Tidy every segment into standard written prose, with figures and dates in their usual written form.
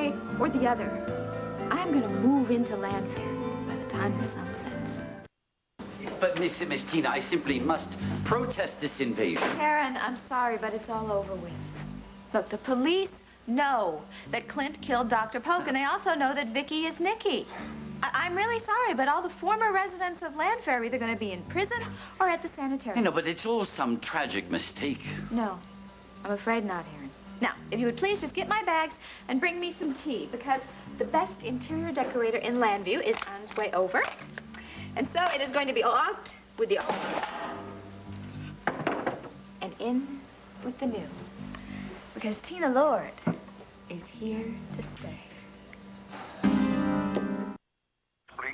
way or the other. I'm going to move into Llanfair by the time the sun sets. But, Miss Tina, I simply must protest this invasion. Karen, I'm sorry, but it's all over with. Look, the police know that Clint killed Dr. Polk, and they also know that Vicky is Nikki. I'm really sorry, but all the former residents of Llanfair are either going to be in prison or at the sanitarium. You know, but it's all some tragic mistake. No, I'm afraid not, Aaron. Now, if you would please just get my bags and bring me some tea, because the best interior decorator in Llanview is on his way over. And so it is going to be all out with the old and in with the new. Because Tina Lord is here to stay.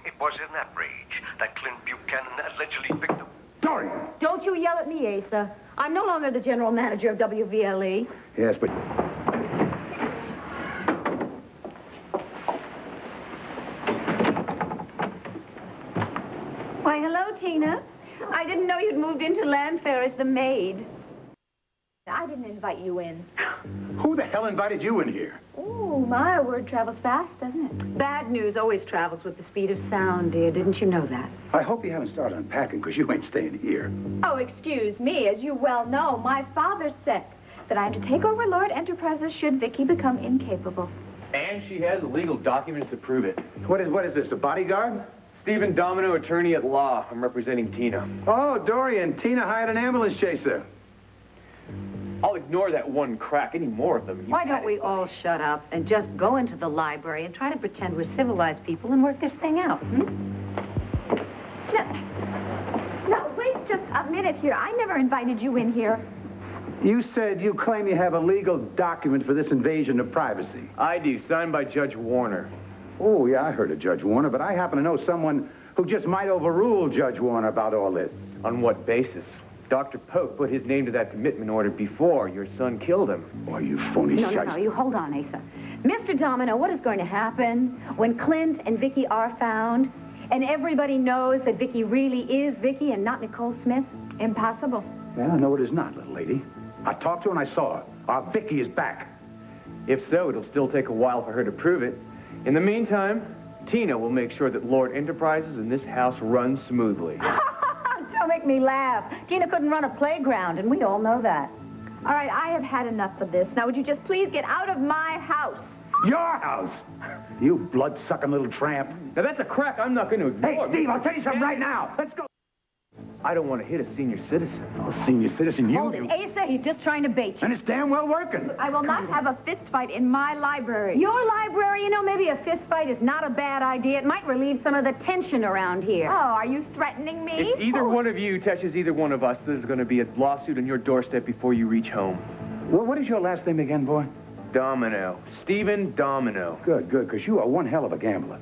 It was in that rage that Clint Buchanan allegedly picked up. Dorian! Don't you yell at me, Asa. I'm no longer the general manager of WVLE. Yes, but... Why, hello, Tina. I didn't know you'd moved into Llanfair as the maid. I didn't invite you in. Who the hell invited you in here? Ooh, my word travels fast, doesn't it? Bad news always travels with the speed of sound, dear. Didn't you know that? I hope you haven't started unpacking, because you ain't staying here. Oh, excuse me. As you well know, my father said that I am to take over Lord Enterprises should Vicky become incapable. And she has the legal documents to prove it. What is this, a bodyguard? Stephen Domino, attorney at law. I'm representing Tina. Oh, Dorian, Tina hired an ambulance chaser. I'll ignore that one crack. Any more of them. Why don't we all shut up and just go into the library and try to pretend we're civilized people and work this thing out, Now, wait just a minute here. I never invited you in here. You said you claim you have a legal document for this invasion of privacy. I do, signed by Judge Warner. Oh, yeah, I heard of Judge Warner, but I happen to know someone who just might overrule Judge Warner about all this. On what basis? Dr. Polk put his name to that commitment order before your son killed him. Oh, you phony shite. No, you hold on, Asa. Mr. Domino, what is going to happen when Clint and Vicky are found and everybody knows that Vicky really is Vicky and not Nicole Smith? Impossible. Yeah, no, it is not, little lady. I talked to her and I saw her. Our Vicky is back. If so, it'll still take a while for her to prove it. In the meantime, Tina will make sure that Lord Enterprises in this house runs smoothly. Don't make me laugh. Tina couldn't run a playground, and we all know that. All right, I have had enough of this. Now, would you just please get out of my house? Your house? You blood-sucking little tramp. Now, that's a crack I'm not going to ignore. Hey, Steve, I'll tell you something right now. Let's go. I don't want to hit a senior citizen. Oh, senior citizen, you... Hold it, Asa. He's just trying to bait you. And it's damn well working. I will not have a fist fight in my library. Your library? You know, maybe a fist fight is not a bad idea. It might relieve some of the tension around here. Oh, are you threatening me? If either one of you touches either one of us, there's going to be a lawsuit on your doorstep before you reach home. Well, what is your last name again, boy? Domino. Stephen Domino. Good, because you are one hell of a gambler.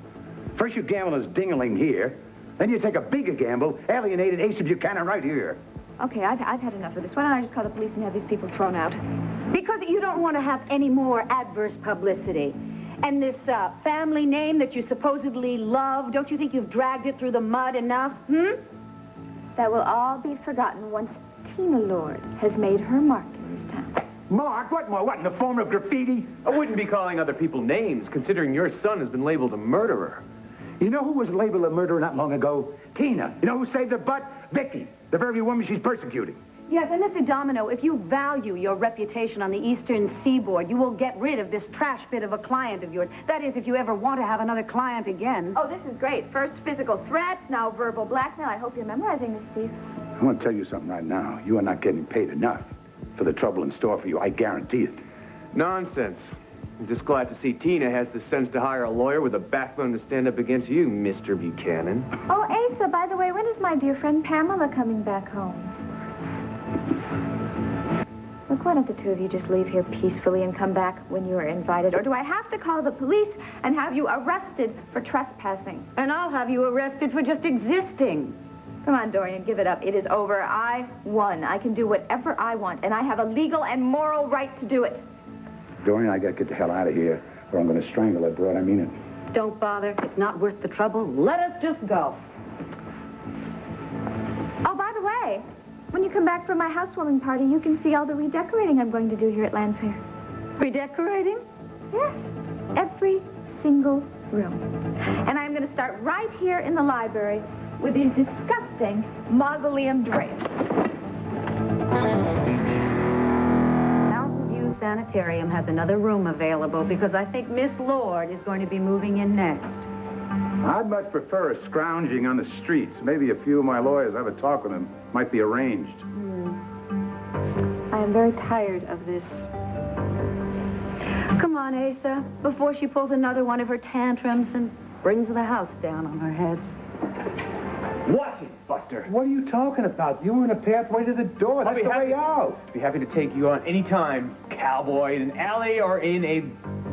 First you gamble as Dingling here, then you take a bigger gamble, alienated Asa Buchanan right here. Okay, I've had enough of this. Why don't I just call the police and have these people thrown out? Because you don't want to have any more adverse publicity. And this family name that you supposedly love, don't you think you've dragged it through the mud enough, That will all be forgotten once Tina Lord has made her mark in this town. Mark? What more? What, in the form of graffiti? I wouldn't be calling other people names, considering your son has been labeled a murderer. You know who was labeled a murderer not long ago? Tina. You know who saved her butt? Vicky, the very woman she's persecuting. Yes, and Mr. Domino, if you value your reputation on the Eastern Seaboard, you will get rid of this trash bit of a client of yours. That is, if you ever want to have another client again. Oh, this is great. First physical threats, now verbal blackmail. I hope you're memorizing this, Steve. I want to tell you something right now. You are not getting paid enough for the trouble in store for you. I guarantee it. Nonsense. I'm just glad to see Tina has the sense to hire a lawyer with a backbone to stand up against you, Mr. Buchanan. Oh, Asa, by the way, when is my dear friend Pamela coming back home? Look, why don't the two of you just leave here peacefully and come back when you are invited? Or do I have to call the police and have you arrested for trespassing? And I'll have you arrested for just existing. Come on, Dorian, give it up. It is over. I won. I can do whatever I want, and I have a legal and moral right to do it. Dorian, I gotta get the hell out of here, or I'm gonna strangle that broad. I mean it. Don't bother. It's not worth the trouble. Let us just go. Oh, by the way, when you come back from my housewarming party, you can see all the redecorating I'm going to do here at Llanfair. Redecorating? Yes. Every single room. And I'm going to start right here in the library with these disgusting mausoleum drapes. Mountain View Sanitarium has another room available because I think Miss Lord is going to be moving in next. I'd much prefer a scrounging on the streets. Maybe a few of my lawyers have a talk with him. Might be arranged. I am very tired of this. Come on, Asa, before she pulls another one of her tantrums and brings the house down on our heads. Watch it, Buster. What are you talking about? You were in a pathway to the door. That's the way out. Be happy to take you on any time, cowboy, in an alley or in a...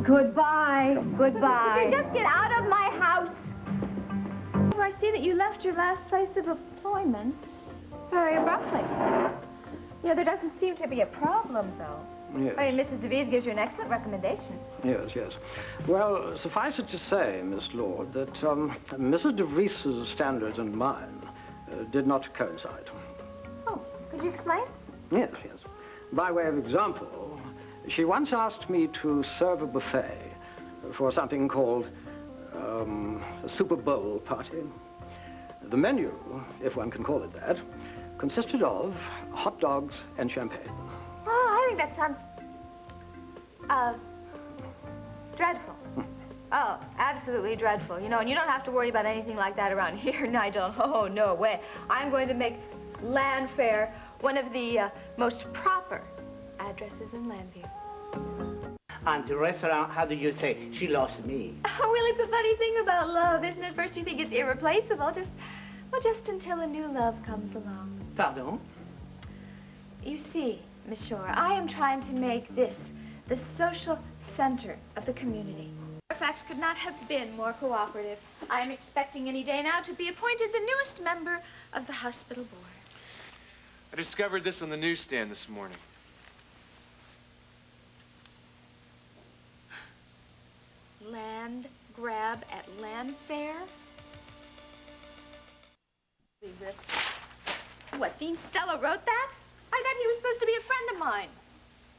Goodbye. Goodbye. Would you just get out of my house? Oh, I see that you left your last place of employment very abruptly. Yeah, there doesn't seem to be a problem, though. Yes. I mean, Mrs. DeVries gives you an excellent recommendation. Yes, yes. Well, suffice it to say, Miss Lord, that Mrs. DeVries' standards and mine did not coincide. Oh, could you explain? Yes, yes. By way of example, she once asked me to serve a buffet for something called a Super Bowl party. The menu, if one can call it that, consisted of hot dogs and champagne. Oh, I think that sounds, dreadful. Oh, absolutely dreadful. You know, and you don't have to worry about anything like that around here, Nigel. Oh, no way. I'm going to make Llanfair one of the most proper addresses in Llanview. And the restaurant, how do you say, she lost me? Oh, well, it's a funny thing about love, isn't it? First you think it's irreplaceable, just until a new love comes along. Pardon? You see, Miss Shore, I am trying to make this the social center of the community. Fairfax could not have been more cooperative. I am expecting any day now to be appointed the newest member of the hospital board. I discovered this on the newsstand this morning. Land grab at Llanfair? What, Dean Stella wrote that? I thought he was supposed to be a friend of mine.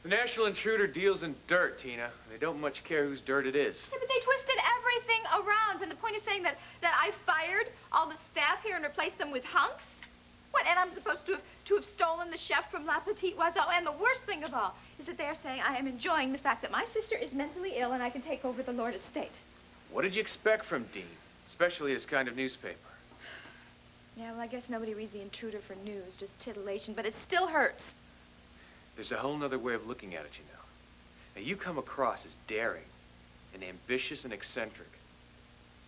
The National Intruder deals in dirt, Tina. They don't much care whose dirt it is. Yeah, but they twisted everything around when the point is saying that I fired all the staff here and replaced them with hunks? What, and I'm supposed to have stolen the chef from La Petite Oiseau? And the worst thing of all is that they're saying I am enjoying the fact that my sister is mentally ill and I can take over the Lord estate. What did you expect from Dean? Especially his kind of newspaper. Yeah, well, I guess nobody reads the Intruder for news, just titillation, but it still hurts. There's a whole nother way of looking at it, you know. Now, you come across as daring and ambitious and eccentric.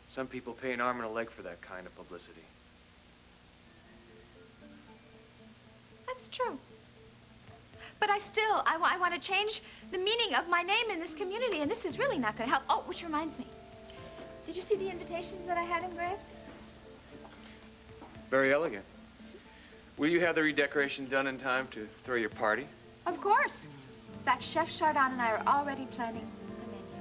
Some people pay an arm and a leg for that kind of publicity. That's true. But I want to change the meaning of my name in this community, and this is really not going to help. Oh, which reminds me. Did you see the invitations that I had engraved? Very elegant. Will you have the redecoration done in time to throw your party? Of course. In fact, Chef Chardon and I are already planning the menu.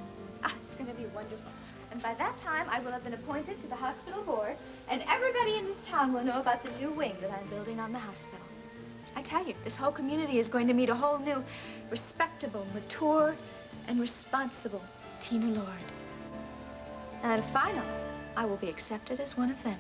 Ah, it's going to be wonderful. And by that time, I will have been appointed to the hospital board, and everybody in this town will know about the new wing that I'm building on the hospital. I tell you, this whole community is going to meet a whole new, respectable, mature, and responsible Tina Lord. And finally, I will be accepted as one of them.